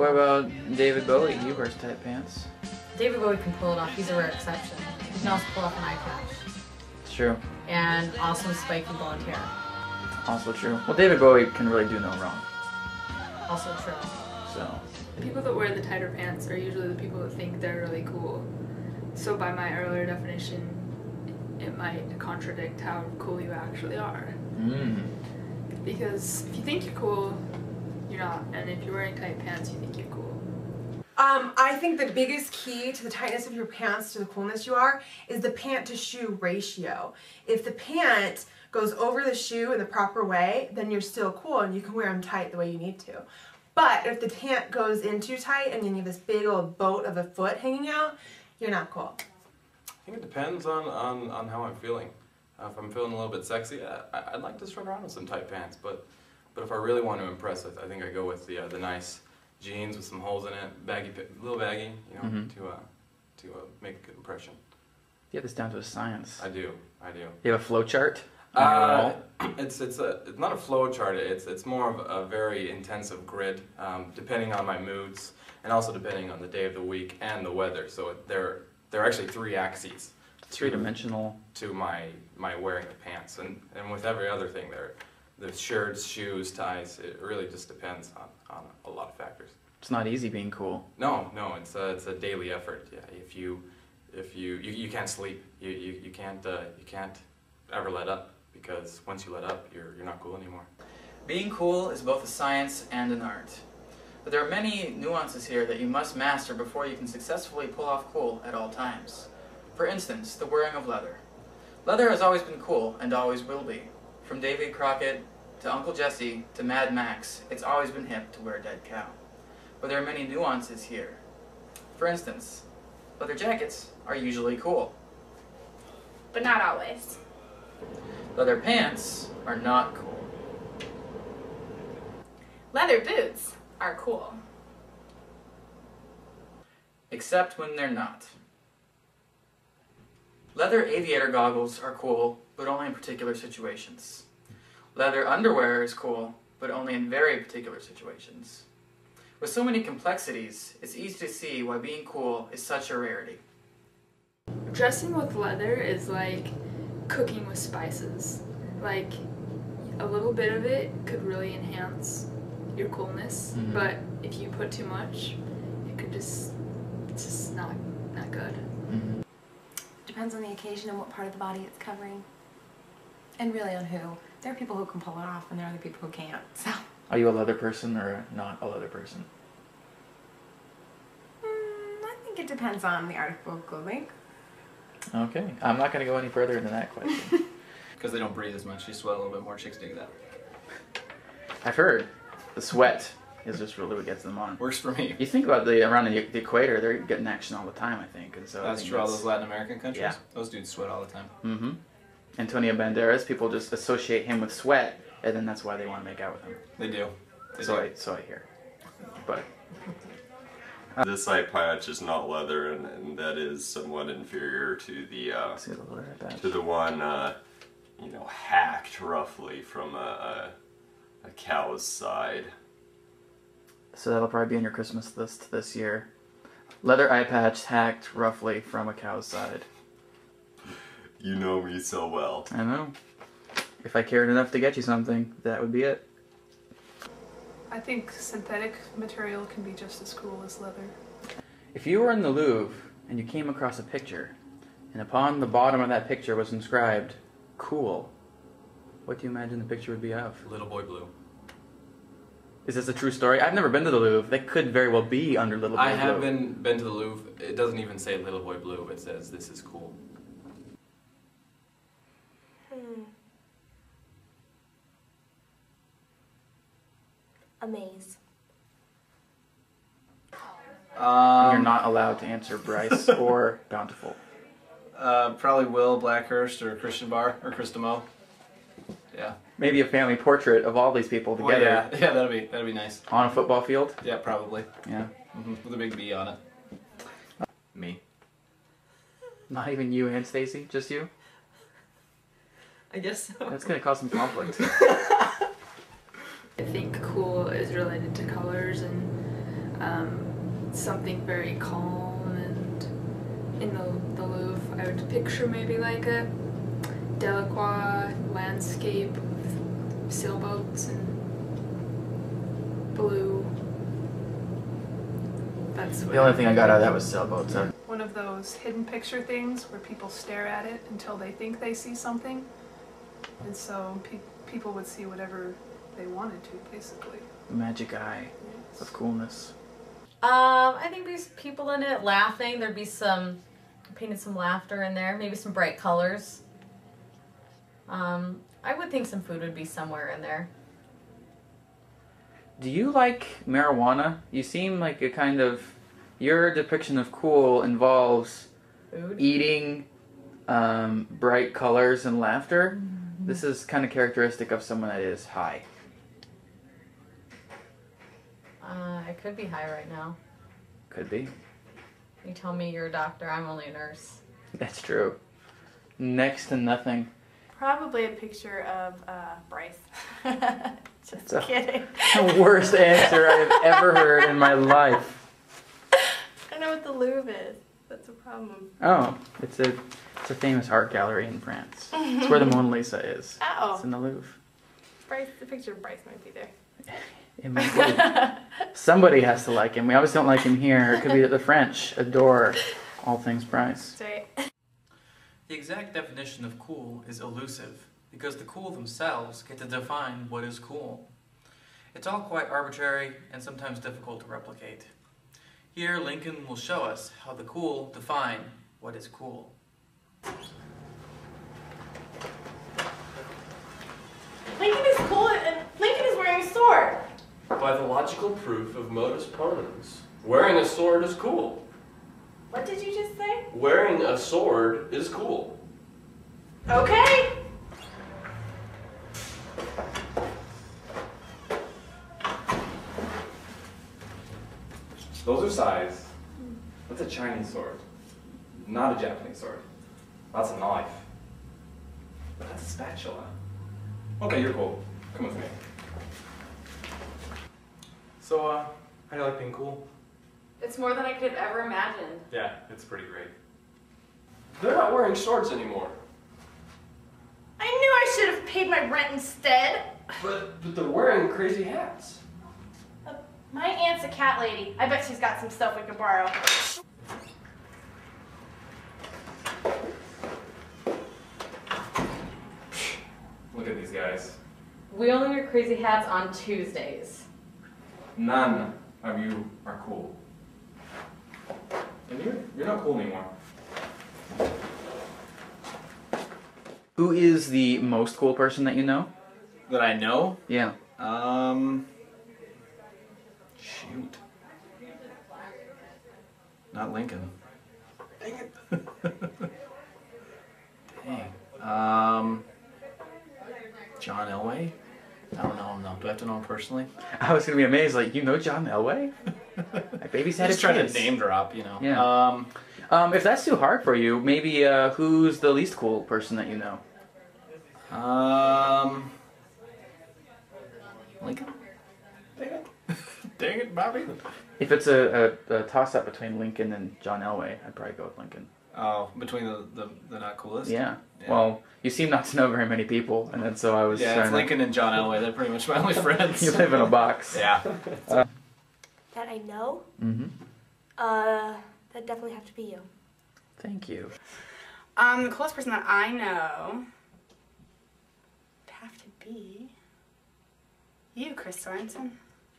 What about David Bowie? He wears tight pants. David Bowie can pull it off. He's a rare exception. He can also pull off an eye patch. It's true. And also spiky blonde hair. Also true. Well, David Bowie can really do no wrong. Also true. So. People that wear the tighter pants are usually the people that think they're really cool. So by my earlier definition, it might contradict how cool you actually are. Because if you think you're cool, you're not. And if you're wearing tight pants, you think you're cool. I think the biggest key to the tightness of your pants to the coolness you are is the pant to shoe ratio. If the pant goes over the shoe in the proper way, then you're still cool and you can wear them tight the way you need to. But if the pant goes in too tight and then you have this big old boat of a foot hanging out, you're not cool. I think it depends on how I'm feeling. If I'm feeling a little bit sexy, I'd like to strut around with some tight pants. But if I really want to impress, I think I go with the nice jeans with some holes in it, a little baggy, you know, to make a good impression. You have this down to a science. I do. You have a flow chart? It's not a flow chart. It's more of a very intensive grid, depending on my moods, and also depending on the day of the week and the weather. So there are actually 3 axes. Three-dimensional. To my wearing the pants, and with every other thing there. The shirts, shoes, ties, it really just depends on a lot of factors. It's not easy being cool. No, it's a daily effort. Yeah, if you can't sleep, you can't ever let up, because once you let up, you're not cool anymore. Being cool is both a science and an art. But there are many nuances here that you must master before you can successfully pull off cool at all times. For instance, the wearing of leather. Leather has always been cool and always will be. From Davy Crockett to Uncle Jesse to Mad Max, it's always been hip to wear a dead cow. But there are many nuances here. For instance, leather jackets are usually cool. But not always. Leather pants are not cool. Leather boots are cool. Except when they're not. Leather aviator goggles are cool, but only in particular situations. Leather underwear is cool, but only in very particular situations. With so many complexities, it's easy to see why being cool is such a rarity. Dressing with leather is like cooking with spices. Like, a little bit of it could really enhance your coolness, but if you put too much, it could it's just not good. Depends on the occasion and what part of the body it's covering. And really on who. There are people who can pull it off and there are other people who can't, so. Are you a leather person or not a leather person? I think it depends on the article of clothing. Okay, I'm not going to go any further into that question. Because they don't breathe as much, you sweat a little bit more, chicks do that. I've heard the sweat is just really what gets them on. Works for me. You think about around the equator, they're getting action all the time, I think. And so that's true, all those Latin American countries? Yeah. Those dudes sweat all the time. Antonio Banderas, people just associate him with sweat, and then that's why they want to make out with him. They do. So I hear. But this eye patch is not leather, and that is somewhat inferior to the one you know, hacked roughly from a cow's side. So that'll probably be on your Christmas list this year. Leather eye patch hacked roughly from a cow's side. You know me so well. I know. If I cared enough to get you something, that would be it. I think synthetic material can be just as cool as leather. If you were in the Louvre and you came across a picture, and upon the bottom of that picture was inscribed, "Cool," what do you imagine the picture would be of? Little Boy Blue. Is this a true story? I've never been to the Louvre. That could very well be under Little Boy Blue. I have been to the Louvre. It doesn't even say Little Boy Blue. It says, "This is cool." A maze. You're not allowed to answer Bryce or Bountiful. Probably Will, Blackhurst, or Christian Barr, or Krista Moe. Yeah. Maybe a family portrait of all these people together. Oh, yeah, that'd be nice. On a football field? Yeah, probably. Yeah. With a big B on it. Me. Not even you and Stacy, just you? I guess so. That's gonna cause some conflict. I think cool is related to colors, and something very calm, and in the Louvre I would picture maybe like a Delacroix landscape with sailboats and blue. That's what The only thing I got out of that was sailboats. One of those hidden picture things where people stare at it until they think they see something. And so people would see whatever they wanted to, basically. Magic eye of coolness. I think there's people in it laughing. There'd be painted some laughter in there. Maybe some bright colors. I would think some food would be somewhere in there. Do you like marijuana? You seem like a kind of... Your depiction of cool involves Food? eating, bright colors, and laughter. Mm-hmm. This is kind of characteristic of someone that is high. I could be high right now. Could be. You tell me you're a doctor, I'm only a nurse. That's true. Next to nothing. Probably a picture of Bryce. Just kidding. The worst answer I've ever heard in my life. I don't know what the Louvre is. That's a problem. Oh, it's a famous art gallery in France. It's where the Mona Lisa is. Oh. It's in the Louvre. The picture of Bryce might be there. It might be. Somebody has to like him. We always don't like him here. It could be that the French adore all things Bryce. That's right. The exact definition of cool is elusive, because the cool themselves get to define what is cool. It's all quite arbitrary and sometimes difficult to replicate. Here, Lincoln will show us how the cool define what is cool. Lincoln is cool and Lincoln is wearing a sword. By the logical proof of modus ponens, wearing a sword is cool. What did you just say? Wearing a sword is cool. Okay. Those are size. That's a Chinese sword, not a Japanese sword. That's a knife. But that's a spatula. Okay, you're cool. Come with me. So, how do you like being cool? It's more than I could have ever imagined. Yeah, it's pretty great. They're not wearing swords anymore. I knew I should have paid my rent instead. But they're wearing crazy hats. My aunt's a cat lady. I bet she's got some stuff we could borrow. Look at these guys. We only wear crazy hats on Tuesdays. None of you are cool. And you're not cool anymore. Who is the most cool person that you know? That I know? Yeah. Shoot. Not Lincoln. Dang it. Dang. John Elway? I don't know him though. Do I have to know him personally? I was gonna be amazed, like, you know John Elway? I babysat his trying kids. to name drop, you know. Yeah. If that's too hard for you, maybe who's the least cool person that you know? Lincoln? Dang it. Dang it, Bobby. If it's a toss-up between Lincoln and John Elway, I'd probably go with Lincoln. Oh, between the not coolest? Yeah. Well, you seem not to know very many people, and then so I was Yeah, it's Lincoln and John Elway. They're pretty much my only friends. You live in a box. Yeah. That I know? Mm-hmm. That'd definitely have to be you. Thank you. The coolest person that I know would have to be you, Chris Sorensen.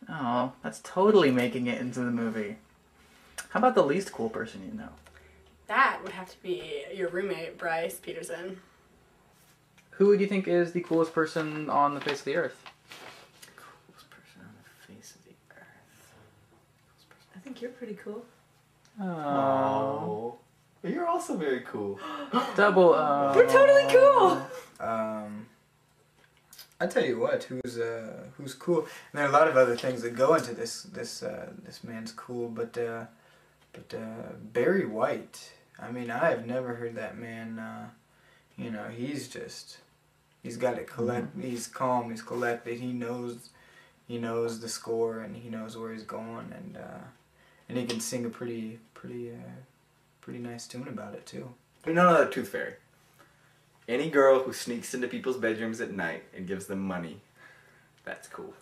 Oh, that's totally making it into the movie. How about the least cool person you know? That would have to be your roommate, Bryce Peterson. Who would you think is the coolest person on the face of the earth? Coolest person on the face of the earth. I think you're pretty cool. Oh. You're also very cool. Double We're totally cool. I tell you what, who's cool. And there are a lot of other things that go into this man's cool, but Barry White. I mean, I have never heard that man. You know, he's got it collect. He's calm. He's collected. He knows he knows the score and he knows where he's going, and he can sing a pretty nice tune about it too. Another tooth fairy. Any girl who sneaks into people's bedrooms at night and gives them money, that's cool.